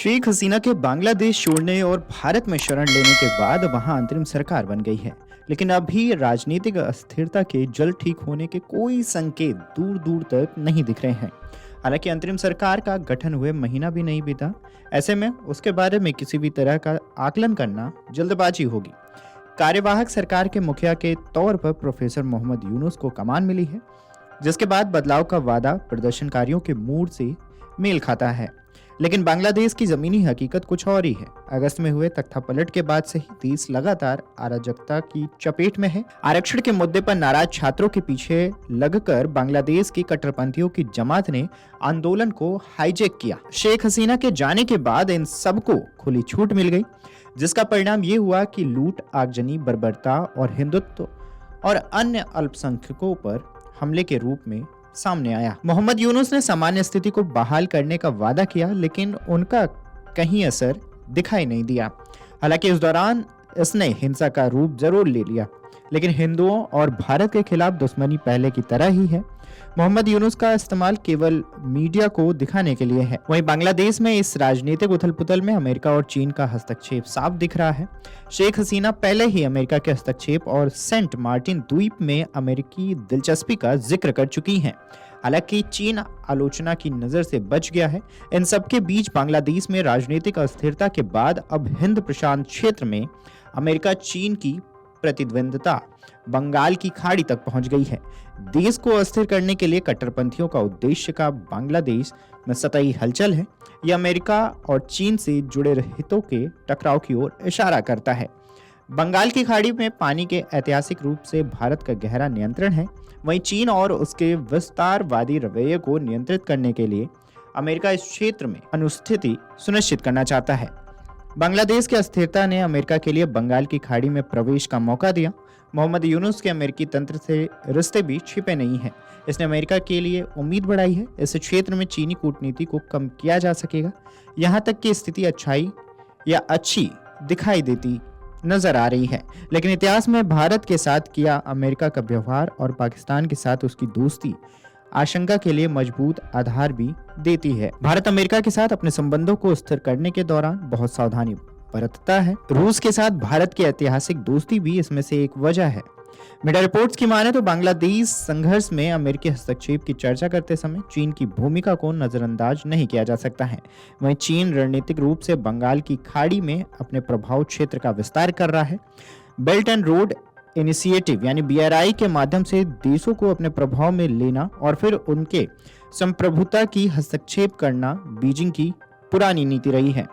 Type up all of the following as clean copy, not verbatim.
शेख हसीना के बांग्लादेश छोड़ने और भारत में शरण लेने के बाद वहां अंतरिम सरकार बन गई है। लेकिन अभी राजनीतिक अस्थिरता के जल्द ठीक होने के कोई संकेत दूर दूर तक नहीं दिख रहे हैं। हालांकि अंतरिम सरकार का गठन हुए महीना भी नहीं बीता। ऐसे में उसके बारे में किसी भी तरह का आकलन करना जल्दबाजी होगी। कार्यवाहक सरकार के मुखिया के तौर पर प्रोफेसर मोहम्मद यूनुस को कमान मिली है, जिसके बाद बदलाव का वादा प्रदर्शनकारियों के मूड से मेल खाता है। लेकिन बांग्लादेश की जमीनी हकीकत कुछ और ही है। अगस्त में हुए तख्तापलट के बाद से ही देश लगातार अराजकता की चपेट में है। आरक्षण के मुद्दे पर नाराज छात्रों के पीछे लगकर बांग्लादेश की कट्टरपंथियों की जमात ने आंदोलन को हाईजैक किया। शेख हसीना के जाने के बाद इन सबको खुली छूट मिल गई, जिसका परिणाम ये हुआ कि लूट, आगजनी, बर्बरता और हिंदुत्व और अन्य अल्पसंख्यकों पर हमले के रूप में सामने आया। मोहम्मद यूनुस ने सामान्य स्थिति को बहाल करने का वादा किया, लेकिन उनका कहीं असर दिखाई नहीं दिया। हालांकि इस दौरान इसने हिंसा का रूप जरूर ले लिया, लेकिन हिंदुओं और भारत के खिलाफ दुश्मनी पहले की तरह ही है। मोहम्मद यूनुस का इस्तेमाल केवल मीडिया को दिखाने के लिए है। वहीं बांग्लादेश में इस राजनीतिक उथल-पुथल में अमेरिका और चीन का हस्तक्षेप साफ दिख रहा है। शेख हसीना पहले ही अमेरिका के हस्तक्षेप और सेंट मार्टिन द्वीप में अमेरिकी दिलचस्पी का जिक्र कर चुकी हैं। हालांकि चीन आलोचना की नजर से बच गया है। इन सबके बीच बांग्लादेश में राजनीतिक अस्थिरता के बाद अब हिंद प्रशांत क्षेत्र में अमेरिका चीन की प्रतिद्वंदता बंगाल की खाड़ी तक पहुंच गई है। देश को अस्थिर करने के लिए कट्टरपंथियों का उद्देश्य का बांग्लादेश में सतही हलचल है। यह अमेरिका और चीन से जुड़े हितों के टकराव की ओर इशारा करता है। बंगाल की खाड़ी में पानी के ऐतिहासिक रूप से भारत का गहरा नियंत्रण है। वहीं चीन और उसके विस्तारवादी रवैये को नियंत्रित करने के लिए अमेरिका इस क्षेत्र में अनुस्थिति सुनिश्चित करना चाहता है। बांग्लादेश की अस्थिरता ने अमेरिका के लिए बंगाल की खाड़ी में प्रवेश का मौका दिया। मोहम्मद यूनुस के अमेरिकी तंत्र से रिश्ते भी छिपे नहीं हैं। इसने अमेरिका के लिए उम्मीद बढ़ाई है। इस क्षेत्र में चीनी कूटनीति को कम किया जा सकेगा। यहाँ तक कि स्थिति अच्छी दिखाई देती नजर आ रही है। लेकिन इतिहास में भारत के साथ किया अमेरिका का व्यवहार और पाकिस्तान के साथ उसकी दोस्ती आशंका के लिए मजबूत आधार भी देती है। भारत अमेरिका के साथ अपने संबंधों को स्थिर करने के दौरान बहुत सावधानी बरतता है। रूस के साथ भारत की ऐतिहासिक दोस्ती भी इसमें से एक वजह है। मीडिया रिपोर्ट्स की माने तो बांग्लादेश संघर्ष में अमेरिकी हस्तक्षेप की चर्चा करते समय चीन की भूमिका को नजरअंदाज नहीं किया जा सकता है। वहीं चीन रणनीतिक रूप से बंगाल की खाड़ी में अपने प्रभाव क्षेत्र का विस्तार कर रहा है। बेल्ट एंड रोड इनिशिएटिव यानी BRI के माध्यम से देशों को अपने प्रभाव में लेना और फिर उनके संप्रभुता की हस्तक्षेप करना बीजिंग की पुरानी नीति रही है।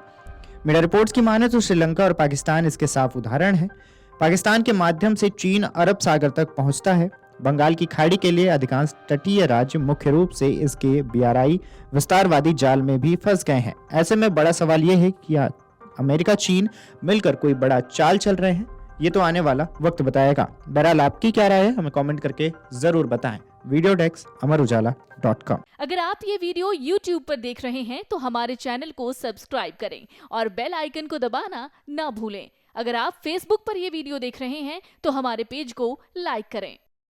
मीडिया रिपोर्ट्स की माने तो श्रीलंका और पाकिस्तान इसके साफ उदाहरण है। पाकिस्तान के माध्यम से चीन अरब सागर तक पहुंचता है। बंगाल की खाड़ी के लिए अधिकांश तटीय राज्य मुख्य रूप से इसके BRI विस्तारवादी जाल में भी फंस गए हैं। ऐसे में बड़ा सवाल यह है कि अमेरिका चीन मिलकर कोई बड़ा चाल चल रहे हैं। ये तो आने वाला वक्त बताएगा। बहरहाल आपकी क्या राय है, हमें कमेंट करके जरूर बताएं। वीडियो डेस्क अमरउजाला.com। अगर आप ये वीडियो YouTube पर देख रहे हैं तो हमारे चैनल को सब्सक्राइब करें और बेल आइकन को दबाना ना भूलें। अगर आप Facebook पर ये वीडियो देख रहे हैं तो हमारे पेज को लाइक करें।